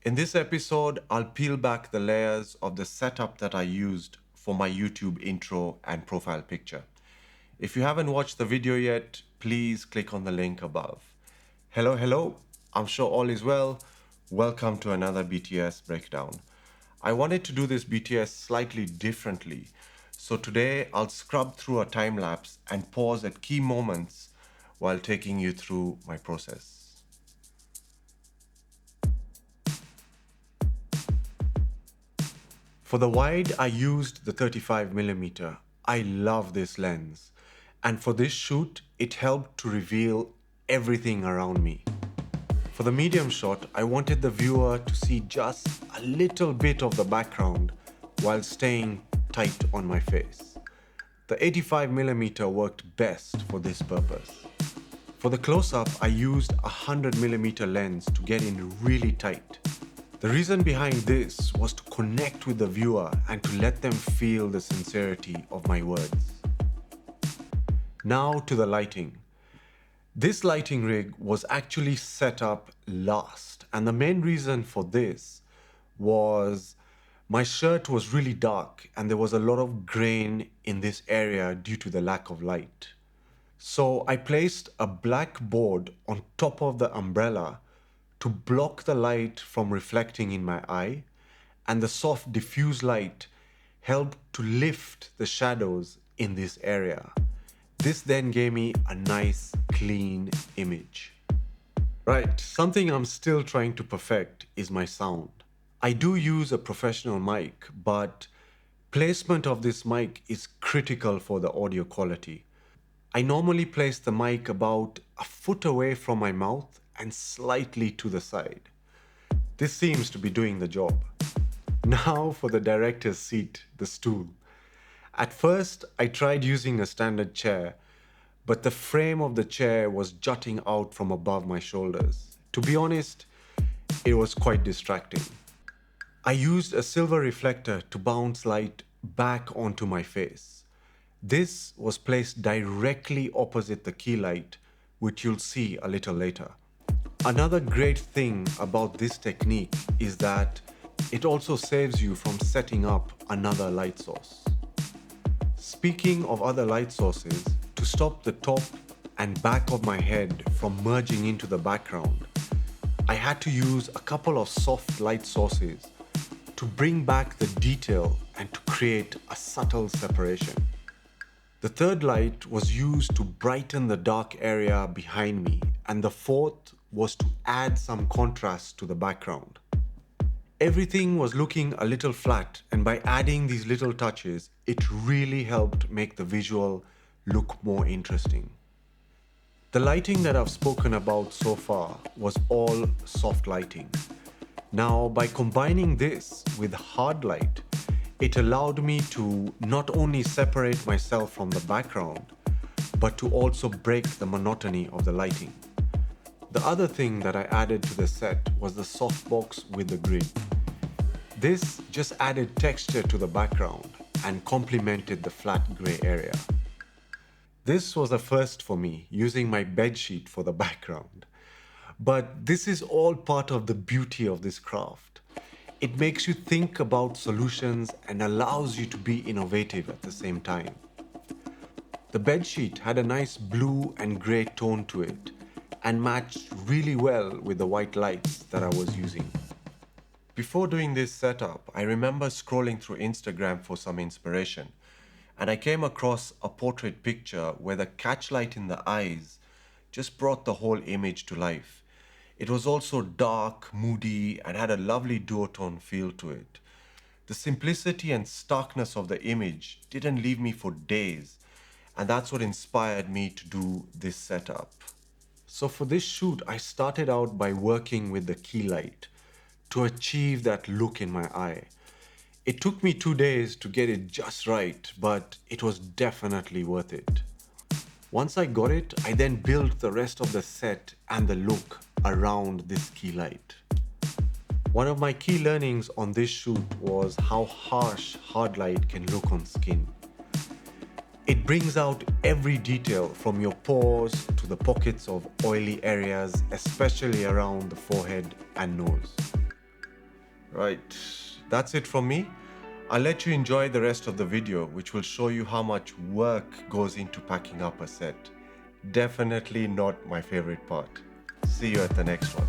In this episode, I'll peel back the layers of the setup that I used for my YouTube intro and profile picture. If you haven't watched the video yet, please click on the link above. Hello, hello. I'm sure all is well. Welcome to another BTS breakdown. I wanted to do this BTS slightly differently. So today I'll scrub through a time lapse and pause at key moments while taking you through my process. For the wide, I used the 35mm. I love this lens. And for this shoot, it helped to reveal everything around me. For the medium shot, I wanted the viewer to see just a little bit of the background while staying tight on my face. The 85mm worked best for this purpose. For the close-up, I used a 100mm lens to get in really tight. The reason behind this was to connect with the viewer and to let them feel the sincerity of my words. Now to the lighting. This lighting rig was actually set up last, and the main reason for this was my shirt was really dark and there was a lot of grain in this area due to the lack of light. So I placed a black board on top of the umbrella to block the light from reflecting in my eye, and the soft diffuse light helped to lift the shadows in this area. This then gave me a nice, clean image. Right, something I'm still trying to perfect is my sound. I do use a professional mic, but placement of this mic is critical for the audio quality. I normally place the mic about a foot away from my mouth and slightly to the side. This seems to be doing the job. Now for the director's seat, the stool. At first, I tried using a standard chair, but the frame of the chair was jutting out from above my shoulders. To be honest, it was quite distracting. I used a silver reflector to bounce light back onto my face. This was placed directly opposite the key light, which you'll see a little later. Another great thing about this technique is that it also saves you from setting up another light source. Speaking of other light sources, to stop the top and back of my head from merging into the background, I had to use a couple of soft light sources to bring back the detail and to create a subtle separation. The third light was used to brighten the dark area behind me, and the fourth was to add some contrast to the background. Everything was looking a little flat, and by adding these little touches, it really helped make the visual look more interesting. The lighting that I've spoken about so far was all soft lighting. Now, by combining this with hard light, it allowed me to not only separate myself from the background, but to also break the monotony of the lighting. The other thing that I added to the set was the softbox with the grid. This just added texture to the background and complemented the flat grey area. This was a first for me, using my bedsheet for the background. But this is all part of the beauty of this craft. It makes you think about solutions and allows you to be innovative at the same time. The bedsheet had a nice blue and grey tone to it and matched really well with the white lights that I was using. Before doing this setup, I remember scrolling through Instagram for some inspiration, and I came across a portrait picture where the catchlight in the eyes just brought the whole image to life. It was also dark, moody, and had a lovely duotone feel to it. The simplicity and starkness of the image didn't leave me for days, and that's what inspired me to do this setup. So for this shoot, I started out by working with the key light to achieve that look in my eye. It took me 2 days to get it just right, but it was definitely worth it. Once I got it, I then built the rest of the set and the look around this key light. One of my key learnings on this shoot was how harsh hard light can look on skin. It brings out every detail from your pores to the pockets of oily areas, especially around the forehead and nose. Right, that's it from me. I'll let you enjoy the rest of the video, which will show you how much work goes into packing up a set. Definitely not my favorite part. See you at the next one.